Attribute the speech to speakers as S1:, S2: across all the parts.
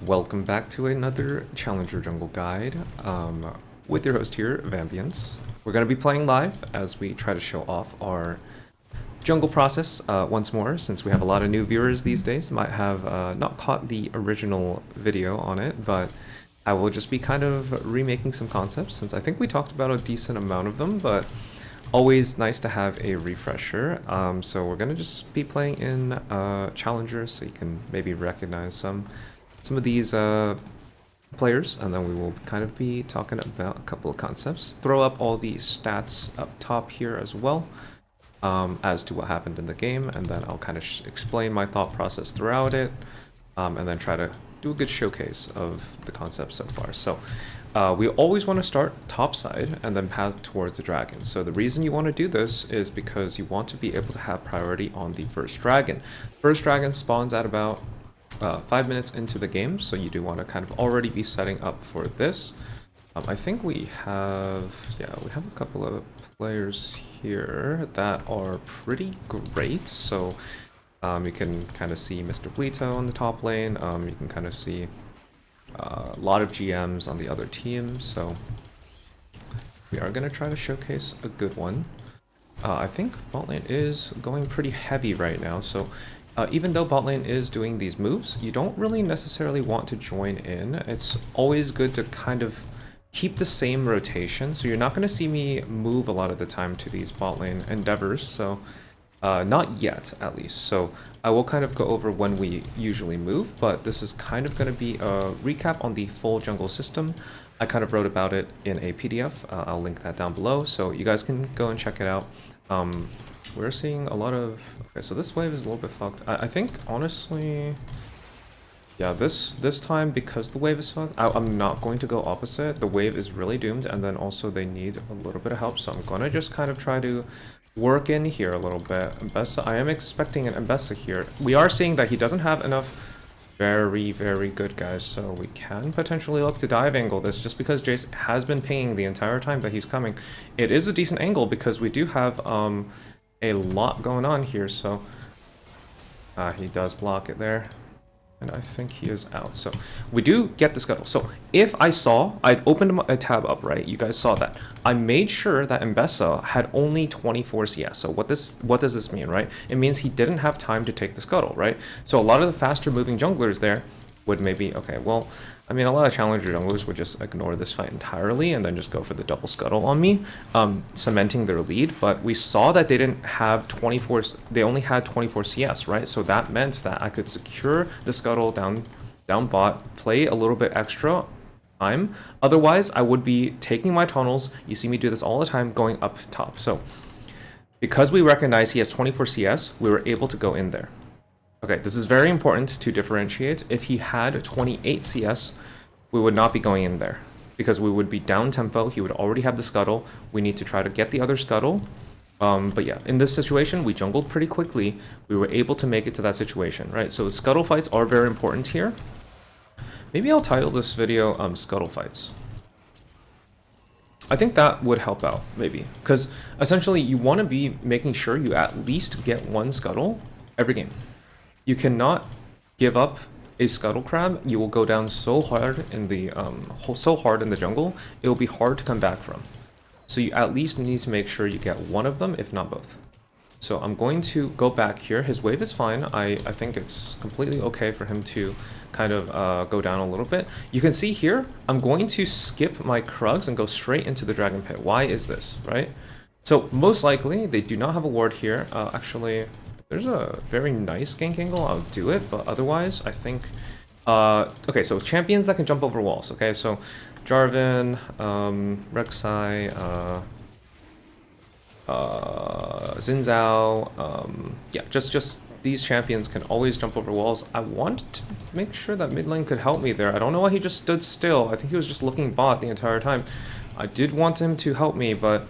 S1: Welcome back to another Challenger Jungle Guide with your host here, Vambient. We're going to be playing live as we try to show off our jungle process once more, since we have a lot of new viewers these days. Might have not caught the original video on it, but I will just be kind of remaking some concepts, since I think we talked about a decent amount of them, but always nice to have a refresher. So we're going to just be playing in Challenger, so you can maybe recognize some of these players, and then we will kind of be talking about a couple of concepts. Throw up all the stats up top here as well, as to what happened in the game, and then I'll kind of explain my thought process throughout it, and then try to do a good showcase of the concept so far. So we always want to start topside and then path towards the dragon. So the reason you want to do this is because you want to be able to have priority on the first dragon. First dragon spawns at about 5 minutes into the game, so you do want to kind of already be setting up for this. I think we have a couple of players here that are pretty great. So you can kind of see Mr. Blito on the top lane. You can kind of see a lot of GMs on the other team. So we are going to try to showcase a good one. I think bot lane is going pretty heavy right now, so even though bot lane is doing these moves, you don't really necessarily want to join in. It's always good to kind of keep the same rotation, so you're not going to see me move a lot of the time to these bot lane endeavors, so not yet at least. So I will kind of go over when we usually move, but this is kind of going to be a recap on the full jungle system. I kind of wrote about it in a PDF. I'll link that down below, so you guys can go and check it out. We're seeing a lot of... Okay, so this wave is a little bit fucked. I think, honestly... Yeah, this time, because the wave is fucked, I'm not going to go opposite. The wave is really doomed, and then also they need a little bit of help, so I'm gonna just kind of try to work in here a little bit. Ambessa, I am expecting an Ambessa here. We are seeing that he doesn't have enough very, very good guys, so we can potentially look to dive angle this, just because Jace has been pinging the entire time that he's coming. It is a decent angle, because we do have a lot going on here, so he does block it there, and I think he is out. So we do get the scuttle. So if I'd opened a tab up, right? You guys saw that. I made sure that Ambessa had only 24 CS. So what does this mean, right? It means he didn't have time to take the scuttle, right? So a lot of the faster moving junglers there would maybe, okay, well, I mean, a lot of challenger junglers would just ignore this fight entirely and then just go for the double scuttle on me, cementing their lead. But we saw that they didn't have 24, they only had 24 CS, right? So that meant that I could secure the scuttle down bot, play a little bit extra time. Otherwise, I would be taking my tunnels. You see me do this all the time, going up top. So because we recognize he has 24 CS, we were able to go in there. Okay, this is very important to differentiate. If he had 28 CS, we would not be going in there, because we would be down tempo. He would already have the scuttle. We need to try to get the other scuttle. But yeah, in this situation, we jungled pretty quickly. We were able to make it to that situation, right? So scuttle fights are very important here. Maybe I'll title this video Scuttle Fights. I think that would help out, maybe. Because essentially, you want to be making sure you at least get one scuttle every game. You cannot give up a scuttle crab. You will go down so hard in the jungle, it will be hard to come back from. So you at least need to make sure you get one of them, if not both. So I'm going to go back here. His wave is fine. I think it's completely okay for him to kind of go down a little bit. You can see here, I'm going to skip my Krugs and go straight into the Dragon Pit. Why is this, right? So most likely, they do not have a ward here. Actually, there's a very nice gank angle, I'll do it, but otherwise, I think... okay, so champions that can jump over walls, okay? So, Jarvan, Rek'Sai, Xin Zhao, yeah, just these champions can always jump over walls. I want to make sure that mid lane could help me there. I don't know why he just stood still. I think he was just looking bot the entire time. I did want him to help me, but...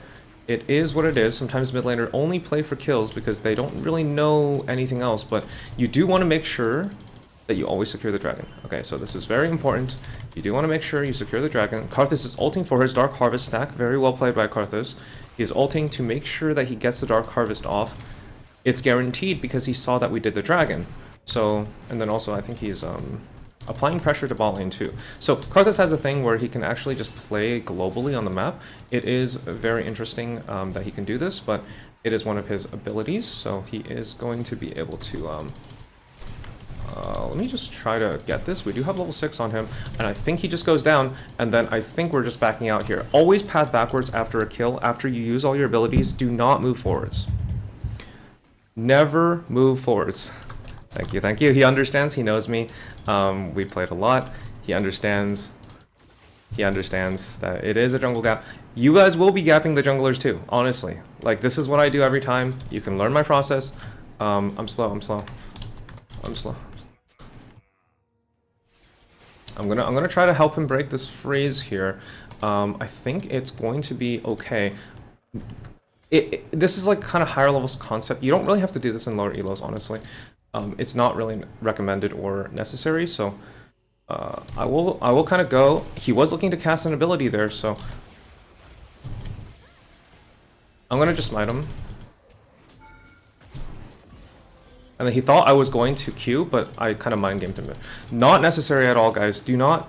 S1: it is what it is. Sometimes mid laner only play for kills because they don't really know anything else, but you do want to make sure that you always secure the dragon. Okay, so this is very important. You do want to make sure you secure the dragon. Karthus is ulting for his Dark Harvest stack. Very well played by Karthus. He is ulting to make sure that he gets the Dark Harvest off. It's guaranteed because he saw that we did the dragon. So, and then also I think he's applying pressure to bot lane too. So Karthus has a thing where he can actually just play globally on the map. It is very interesting that he can do this, but it is one of his abilities, so he is going to be able to... let me just try to get this. We do have level 6 on him, and I think he just goes down, and then I think we're just backing out here. Always path backwards after a kill. After you use all your abilities, do not move forwards. Never move forwards. Thank you, thank you. He understands, he knows me. We played a lot. He understands that it is a jungle gap. You guys will be gapping the junglers too, honestly. Like, this is what I do every time. You can learn my process. I'm slow. I'm gonna try to help him break this freeze here. I think it's going to be okay. This is like kind of higher levels concept. You don't really have to do this in lower elos, honestly. It's not really recommended or necessary, so I will kind of go. He was looking to cast an ability there, so I'm gonna just smite him. And then he thought I was going to Q, but I kind of mind gamed him. Not necessary at all, guys. Do not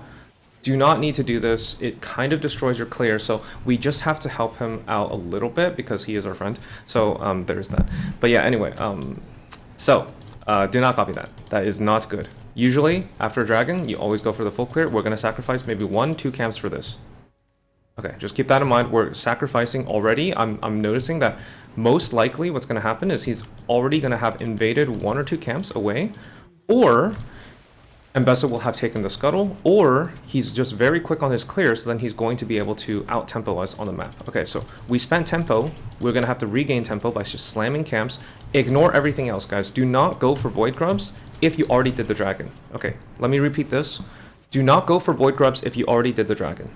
S1: need to do this. It kind of destroys your clear, so we just have to help him out a little bit because he is our friend. So there's that. But yeah, anyway, do not copy that. That is not good. Usually, after a dragon, you always go for the full clear. We're going to sacrifice maybe 1-2 camps for this. Okay, just keep that in mind. We're sacrificing already. I'm noticing that most likely what's going to happen is he's already going to have invaded 1 or 2 camps away, or Ambessa will have taken the Scuttle, or he's just very quick on his clear, so then he's going to be able to out-tempo us on the map. Okay, so we spent tempo. We're going to have to regain tempo by just slamming camps. Ignore everything else, guys. Do not go for Void Grubs if you already did the dragon. Okay, let me repeat this. Do not go for Void Grubs if you already did the dragon.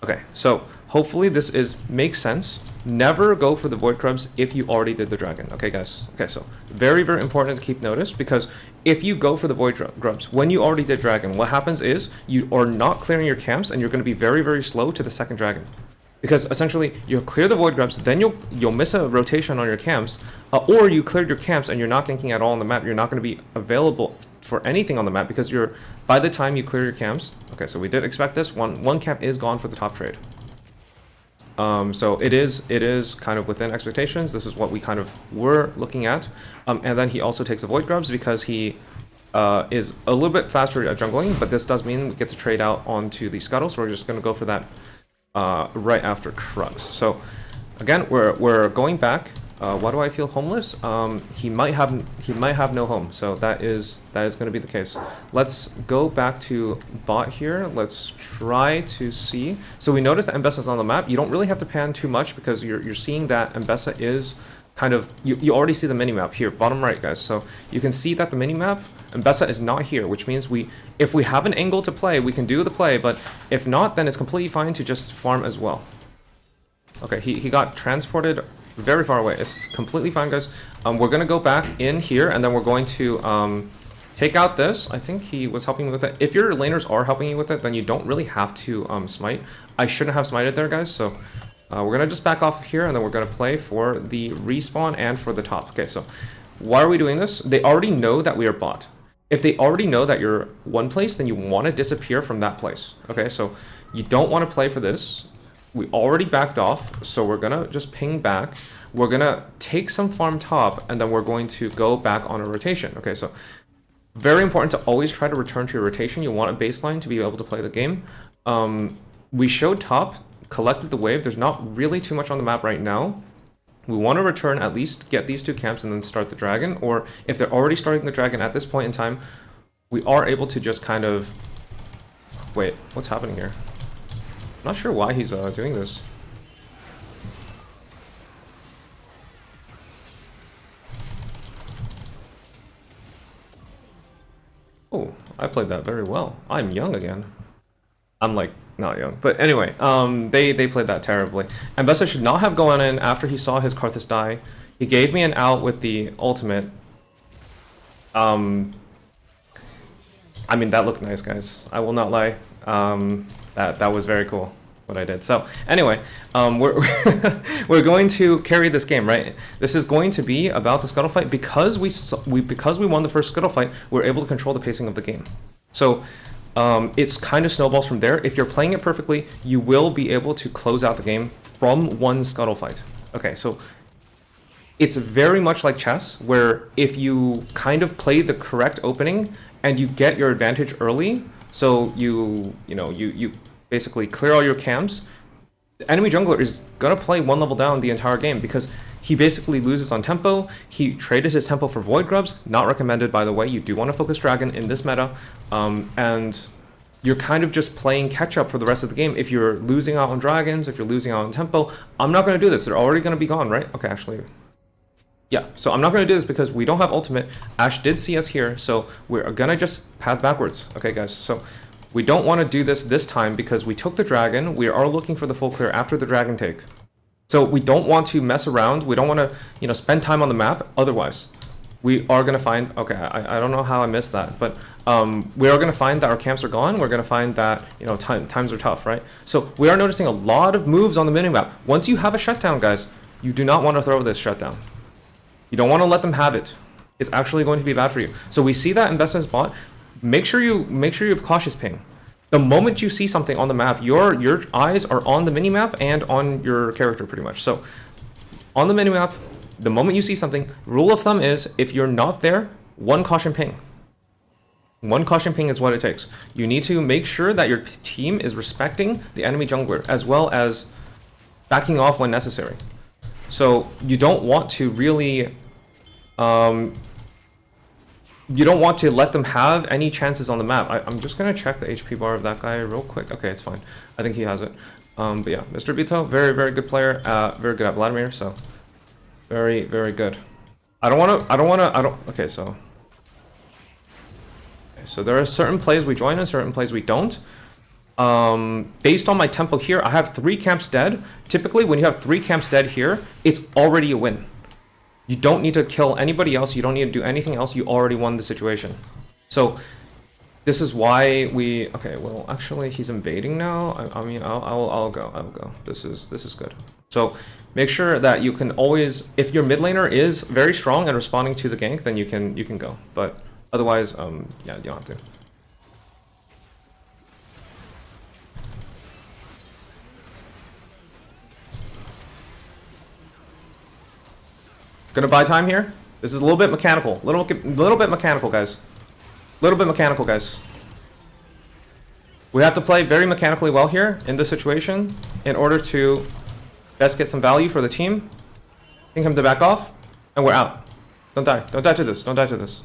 S1: Okay, so hopefully this makes sense. Never go for the Void Grubs if you already did the dragon. Okay, guys? Okay, so very, very important to keep notice, because if you go for the Void Grubs when you already did dragon, what happens is you are not clearing your camps, and you're going to be very, very slow to the second dragon. Because essentially, you'll clear the Void Grubs, then you'll miss a rotation on your camps, or you cleared your camps and you're not ganking at all on the map. You're not going to be available for anything on the map because by the time you clear your camps. Okay, so we did expect this. One camp is gone for the top trade. So it is kind of within expectations. This is what we kind of were looking at. And then he also takes the Void Grubs because he is a little bit faster at jungling, but this does mean we get to trade out onto the Scuttle, so we're just going to go for that right after Krugs. So again, we're going back. Why do I feel homeless? He might have no home, so that is going to be the case. Let's go back to bot here. Let's try to see. So we noticed that Ambessa is on the map. You don't really have to pan too much because you're seeing that Ambessa is kind of, you already see the minimap here, bottom right, guys. So you can see that the minimap, Ambessa is not here, which means if we have an angle to play, we can do the play, but if not, then it's completely fine to just farm as well. Okay, he got transported very far away. It's completely fine, guys. We're going to go back in here, and then we're going to take out this. I think he was helping me with it. If your laners are helping you with it, then you don't really have to smite. I shouldn't have smited there, guys, so we're going to just back off of here, and then we're going to play for the respawn and for the top. Okay, so why are we doing this? They already know that we are bot. If they already know that you're one place, then you want to disappear from that place. Okay, so you don't want to play for this. We already backed off, so we're going to just ping back. We're going to take some farm top, and then we're going to go back on a rotation. Okay, so very important to always try to return to your rotation. You want a baseline to be able to play the game. We showed top, collected the wave. There's not really too much on the map right now. We want to return, at least get these 2 camps and then start the dragon. Or if they're already starting the dragon at this point in time, we are able to just kind of... Wait, what's happening here? I'm not sure why he's doing this. Oh, I played that very well. I'm young again. I'm like, not young. But anyway, they played that terribly. Ambessa should not have gone in after he saw his Karthus die. He gave me an out with the ultimate. I mean, that looked nice, guys. I will not lie. That was very cool. what I did. So anyway, we're we're going to carry this game, right? This is going to be about the Scuttle fight because we won the first Scuttle fight. We're able to control the pacing of the game. So it's kind of snowballs from there. If you're playing it perfectly, you will be able to close out the game from one Scuttle fight. Okay, so it's very much like chess, where if you kind of play the correct opening and you get your advantage early, so you basically clear all your camps, the enemy jungler is gonna play one level down the entire game because he basically loses on tempo. He traded his tempo for Void Grubs, not recommended by the way. You do want to focus Dragon in this meta, and you're kind of just playing catch up for the rest of the game. If you're losing out on Dragons, if you're losing out on tempo, I'm not going to do this. They're already going to be gone, right? Okay, actually, yeah. So I'm not going to do this because we don't have ultimate. Ashe did see us here, so we're going to just path backwards. Okay, guys, so we don't want to do this time because we took the Dragon. We are looking for the full clear after the Dragon take. So we don't want to mess around. We don't want to, spend time on the map. Otherwise, we are going to find... Okay, I don't know how I missed that, but we are going to find that our camps are gone. We're going to find that, times are tough, right? So we are noticing a lot of moves on the minimap. Once you have a shutdown, guys, you do not want to throw this shutdown. You don't want to let them have it. It's actually going to be bad for you. So we see that Ambessa is bot. Make sure you have cautious ping. The moment you see something on the map, your eyes are on the minimap and on your character pretty much. So on the minimap, the moment you see something, rule of thumb is if you're not there, one caution ping. One caution ping is what it takes. You need to make sure that your team is respecting the enemy jungler as well as backing off when necessary. So you don't want to really... you don't want to let them have any chances on the map. I'm just going to check the HP bar of that guy real quick. Okay, it's fine. I think he has it. But yeah, Mr. Bito, very, very good player. Very good at Vladimir, so very, very good. Okay, so there are certain plays we join and certain plays we don't. Based on my tempo here, I have 3 camps dead. Typically, when you have 3 camps dead here, it's already a win. You don't need to kill anybody else. You don't need to do anything else. You already won the situation. So this is why we... Okay, well, actually, he's invading now. I mean, I'll go. This is good. So make sure that you can always... If your mid laner is very strong and responding to the gank, then you can go. But otherwise, yeah, you don't have to. Gonna buy time here. This is a little bit mechanical. Little bit mechanical, guys. Little bit mechanical, guys. We have to play very mechanically well here in this situation in order to best get some value for the team. Think him to back off, and we're out. Don't die. Don't die to this. Don't die to this.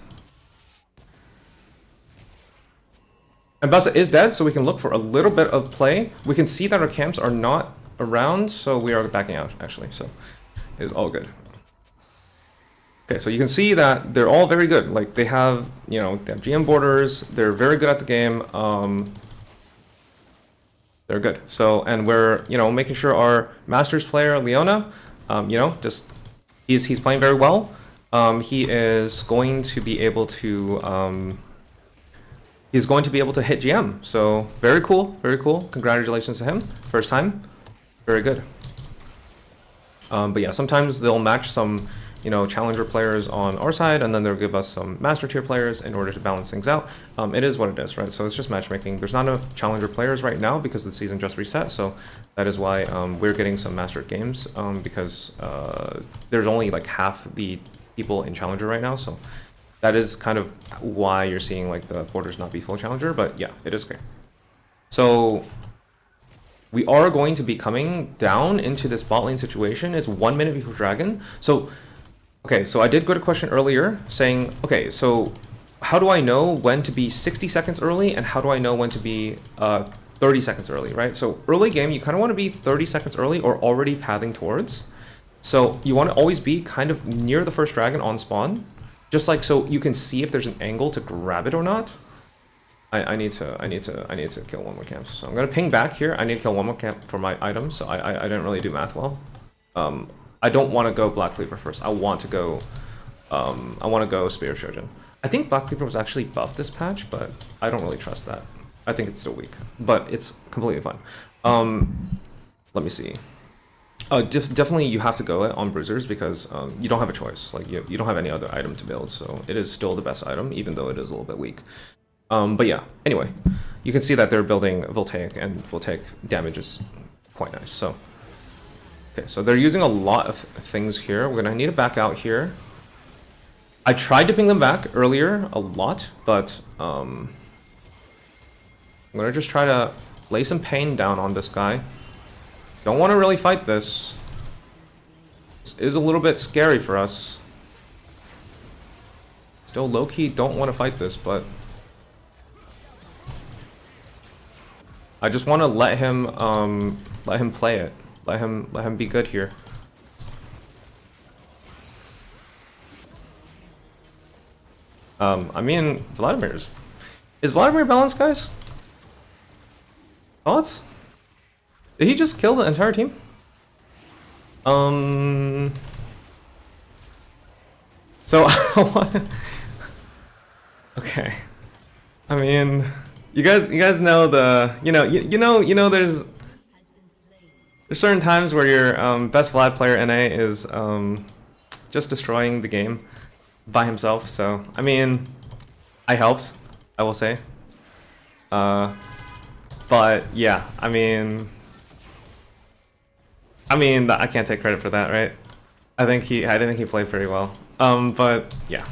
S1: Ambessa is dead, so we can look for a little bit of play. We can see that our camps are not around, so we are backing out, actually. So it is all good. Okay, so you can see that they're all very good. Like, they have, they have GM borders. They're very good at the game. They're good. So, and we're, making sure our Masters player, Leona, just, he's playing very well. He is going to be able to, he's going to be able to hit GM. So, very cool, very cool. Congratulations to him. First time. Very good. But yeah, sometimes they'll match some... challenger players on our side, and then they'll give us some master tier players in order to balance things out. It is what it is, right? So it's just matchmaking. There's not enough challenger players right now because the season just reset, so that is why we're getting some master games because there's only like half the people in challenger right now, so that is kind of why you're seeing like the borders not be full challenger, but yeah, it is great. So we are going to be coming down into this bot lane situation. It's 1 minute before Dragon. So okay, so I did get a question earlier saying, okay, so how do I know when to be 60 seconds early and how do I know when to be 30 seconds early, right? So early game, you kind of want to be 30 seconds early or already pathing towards. So you want to always be kind of near the first dragon on spawn, just like so you can see if there's an angle to grab it or not. I need to kill one more camp. So I'm gonna ping back here. I need to kill one more camp for my items. So I didn't really do math well. I don't want to go Black Cleaver first. I want to go Spear of Shojin. I think Black Cleaver was actually buffed this patch, but I don't really trust that. I think it's still weak, but it's completely fine. Let me see. Definitely you have to go it on bruisers because you don't have a choice. Like you don't have any other item to build, so it is still the best item, even though it is a little bit weak. But yeah, anyway, you can see that they're building voltaic, and voltaic damage is quite nice. So, okay, so they're using a lot of things here. We're gonna need to back out here. I tried to ping them back earlier a lot, but I'm gonna just try to lay some pain down on this guy. Don't want to really fight this. This is a little bit scary for us. Still low-key don't want to fight this, but I just want to let him play it. Let him be good here. I mean, is Vladimir balanced, guys? Thoughts? Did he just kill the entire team? So I want. Okay. I mean, you guys know the you know there's certain times where your best Vlad player NA is just destroying the game by himself. So I mean, I helped, I will say. But yeah, I mean, I can't take credit for that, right? I didn't think he played very well. But yeah.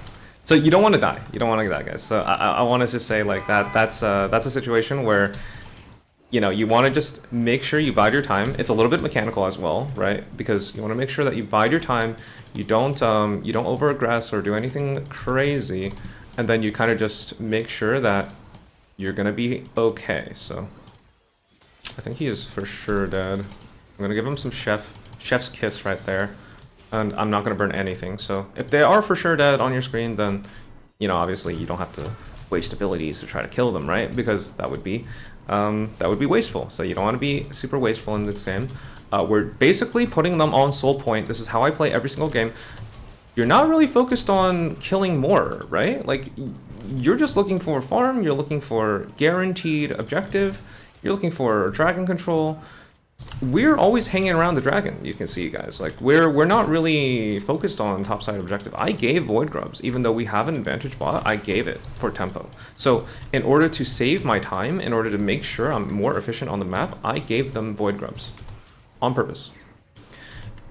S1: So you don't want to die. You don't want to die, guys. So I want to just say like that's a situation where you want to just make sure you bide your time. It's a little bit mechanical as well, right? Because you want to make sure that you bide your time. You don't over aggress or do anything crazy, and then you kind of just make sure that you're gonna be okay. So I think he is for sure dead. I'm gonna give him some chef's kiss right there, and I'm not gonna burn anything. So if they are for sure dead on your screen, then obviously you don't have to waste abilities to try to kill them, right? Because that would be wasteful. So you don't want to be super wasteful in this game. We're basically putting them on soul point. This is how I play every single game. You're not really focused on killing more, right? Like you're just looking for farm. You're looking for guaranteed objective. You're looking for dragon control. We're always hanging around the dragon, you can see, guys. Like we're not really focused on topside objective. I gave Void Grubs, even though we have an advantage bot, I gave it for tempo. So in order to save my time, in order to make sure I'm more efficient on the map, I gave them Void Grubs on purpose.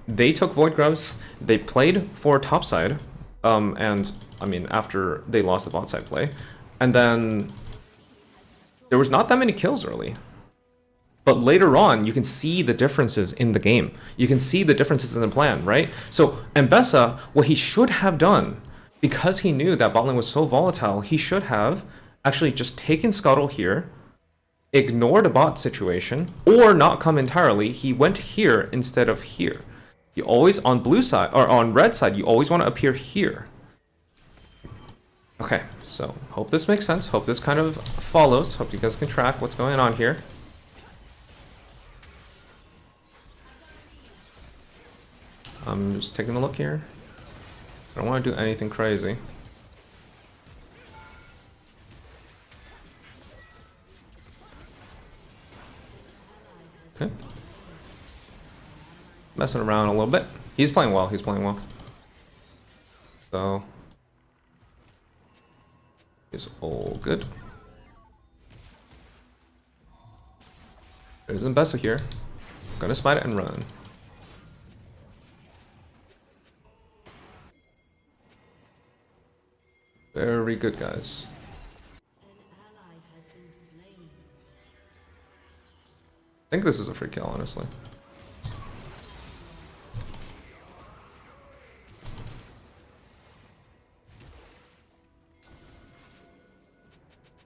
S1: They took Void Grubs, they played for topside, and I mean after they lost the bot side play, and then there was not that many kills early. But later on, you can see the differences in the game. You can see the differences in the plan, right? So Ambessa, what he should have done, because he knew that bot lane was so volatile, he should have actually just taken Scuttle here, ignored a bot situation, or not come entirely. He went here instead of here. You always, on blue side, or on red side, you always want to appear here. Okay, so hope this makes sense. Hope this kind of follows. Hope you guys can track what's going on here. I'm just taking a look here. I don't want to do anything crazy. Okay. Messing around a little bit. He's playing well. He's playing well. So it's all good. There's Ambessa here. I'm gonna smite it and run. Very good, guys. I think this is a free kill, honestly.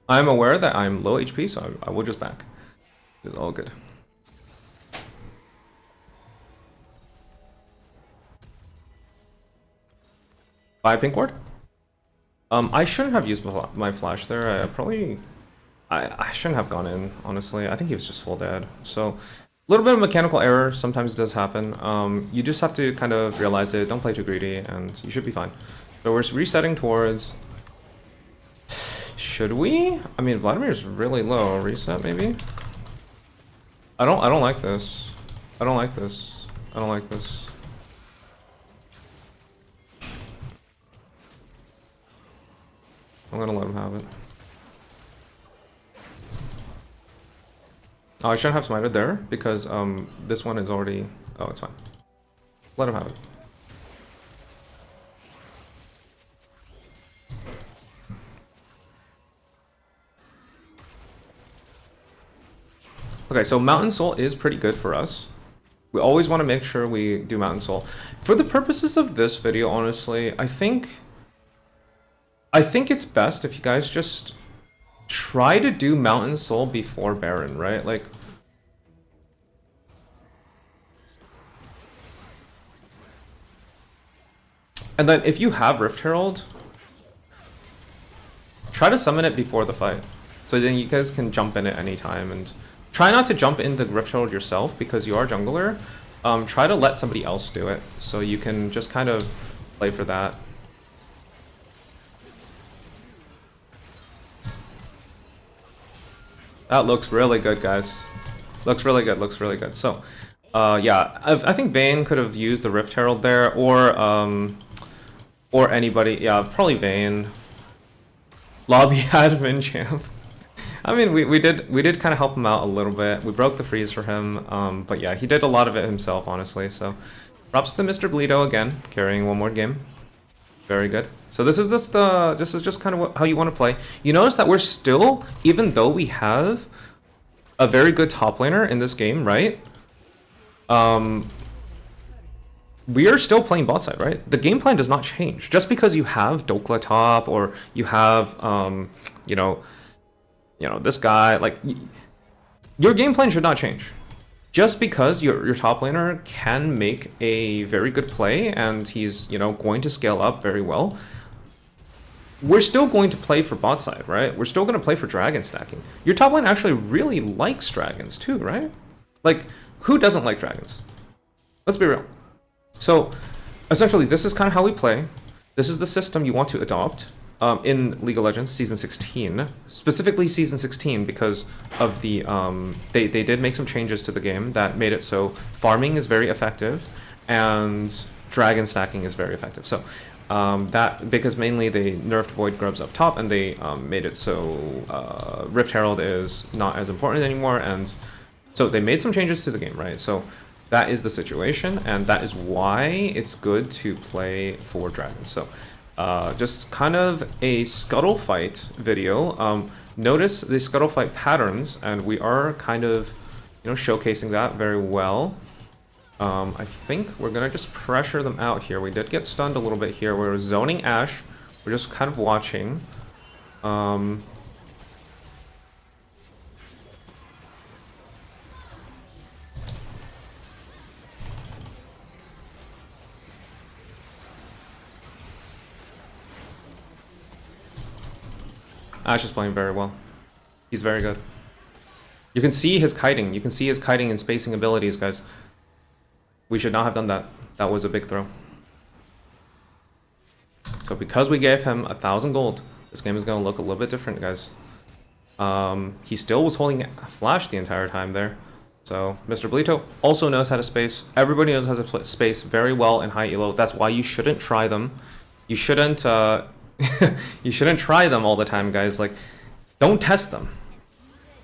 S1: I'm aware that I'm low HP, so I will just back. It's all good. Buy pink ward? I shouldn't have used my flash there. I shouldn't have gone in, honestly. I think he was just full dead. So, a little bit of mechanical error sometimes does happen. You just have to kind of realize it, don't play too greedy, and you should be fine. So we're resetting towards... Should we? I mean, Vladimir's really low. Reset, maybe? I don't like this. I don't like this. I don't like this. I'm gonna let him have it. Oh, I shouldn't have smited there because this one is already... Oh, it's fine. Let him have it. Okay, so Mountain Soul is pretty good for us. We always want to make sure we do Mountain Soul. For the purposes of this video, honestly, I think it's best if you guys just try to do Mountain Soul before Baron, right? Like, and then if you have Rift Herald, try to summon it before the fight. So then you guys can jump in at any time, and try not to jump into Rift Herald yourself because you are jungler. Try to let somebody else do it so you can just kind of play for that. That looks really good, guys. Looks really good, looks really good. So, yeah, I think Vayne could have used the Rift Herald there, or anybody. Yeah, probably Vayne. Lobby admin champ. I mean, we did kind of help him out a little bit. We broke the freeze for him, but yeah, he did a lot of it himself, honestly. So, props to Mr. Bleedo again, carrying one more game. Very good. So this is just kind of how you want to play. You notice that we're still, even though we have a very good top laner in this game, right? We are still playing bot side, right? The game plan does not change. Just because you have Dokla top or you have, you know, this guy, like, your game plan should not change. Just because your top laner can make a very good play and he's, going to scale up very well, we're still going to play for bot side, right? We're still going to play for dragon stacking. Your top lane actually really likes dragons too, right? Like, who doesn't like dragons? Let's be real. So, essentially, this is kind of how we play. This is the system you want to adopt in League of Legends Season 16. Specifically Season 16 because of the... they did make some changes to the game that made it so farming is very effective and dragon stacking is very effective. So, because mainly they nerfed Void Grubs up top and they made it so Rift Herald is not as important anymore, and so they made some changes to the game, right? So that is the situation, and that is why it's good to play for dragons. So just kind of a Scuttle fight video. Notice the Scuttle fight patterns, and we are kind of showcasing that very well. I think we're gonna just pressure them out here. We did get stunned a little bit here. We're zoning Ashe. We're just kind of watching. Ashe is playing very well. He's very good. You can see his kiting. You can see his kiting and spacing abilities, guys. We should not have done that. That was a big throw. So because we gave him 1,000 gold, this game is going to look a little bit different, guys. He still was holding flash the entire time there. So Mr. Bleeto also knows how to space. Everybody knows how to space very well in high elo. That's why you shouldn't try them. You shouldn't you shouldn't try them all the time, guys. Like, don't test them.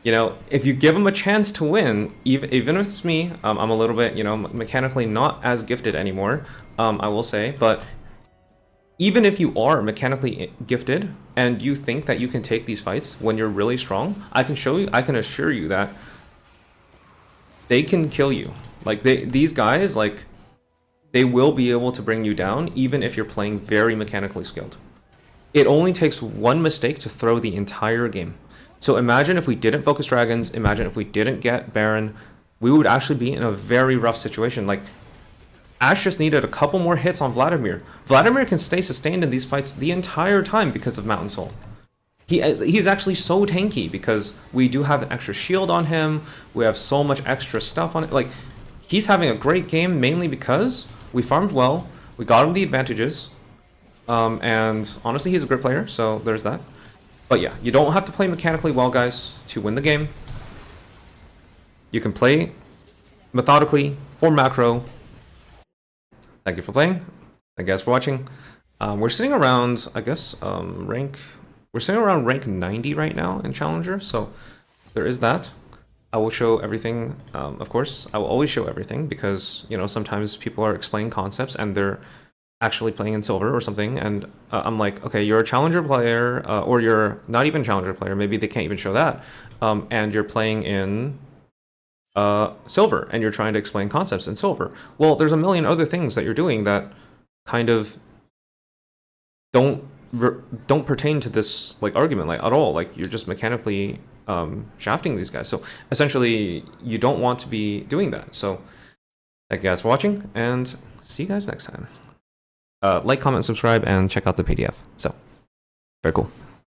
S1: If you give them a chance to win, even if it's me, I'm a little bit, mechanically not as gifted anymore, I will say, but even if you are mechanically gifted and you think that you can take these fights when you're really strong, I can assure you that they can kill you. Like, these guys, like, they will be able to bring you down even if you're playing very mechanically skilled. It only takes one mistake to throw the entire game. So imagine if we didn't focus dragons, imagine if we didn't get Baron, we would actually be in a very rough situation. Like, Ashe just needed a couple more hits on Vladimir. Vladimir can stay sustained in these fights the entire time because of Mountain Soul. He's actually so tanky because we do have an extra shield on him, we have so much extra stuff on it. Like, he's having a great game mainly because we farmed well, we got him the advantages, and honestly he's a great player, so there's that. But yeah, you don't have to play mechanically well, guys, to win the game. You can play methodically for macro. Thank you for playing. Thank you guys for watching. We're sitting around, I guess, we're sitting around rank 90 right now in Challenger, so there is that. I will show everything, of course. I will always show everything because, you know, sometimes people are explaining concepts and they're actually playing in silver or something, and I'm like, okay, you're a Challenger player, or you're not even Challenger player, maybe they can't even show that, and you're playing in silver, and you're trying to explain concepts in silver. Well, there's a million other things that you're doing that kind of don't pertain to this like argument like at all. Like you're just mechanically shafting these guys. So essentially, you don't want to be doing that. So thank you guys for watching, and see you guys next time. Like, comment, subscribe, and check out the PDF. So very cool.